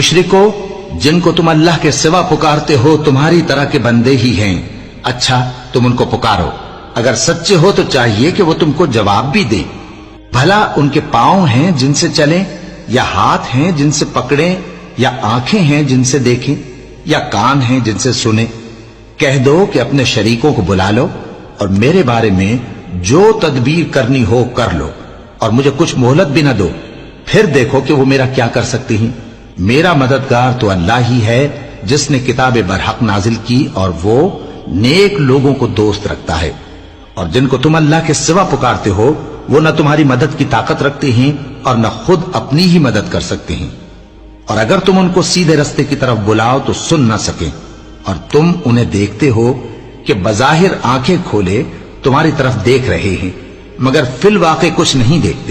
मुशरिको, जिनको तुम अल्लाह के सिवा पुकारते हो तुम्हारी तरह के बंदे ही हैं। अच्छा, तुम उनको पुकारो। अगर सच्चे हो तो चाहिए कि वो तुमको जवाब भी दें। भला उनके पांव हैं जिनसे चलें, या हाथ हैं जिनसे पकड़ें, या आंखें हैं जिनसे देखें, या कान हैं जिनसे सुने। कह दो कि अपने शरीकों को बुला लो और मेरे बारे में जो तदबीर करनी हो कर लो, और मुझे कुछ मोहलत भी न दो, फिर देखो कि वो मेरा क्या कर सकती हैं। मेरा मददगार तो अल्लाह ही है जिसने किताब बरहक नाजिल की, और वो नेक लोगों को दोस्त रखता है। और जिनको तुम अल्लाह के सिवा पुकारते हो वो न तुम्हारी मदद की ताकत रखते हैं और न खुद अपनी ही मदद कर सकते हैं। और अगर तुम उनको सीधे रास्ते की तरफ बुलाओ तो सुन न सके, और तुम उन्हें देखते हो कि बज़ाहिर आंखें खोले तुम्हारी तरफ देख रहे हैं, मगर फिल वाक़े कुछ नहीं देखते।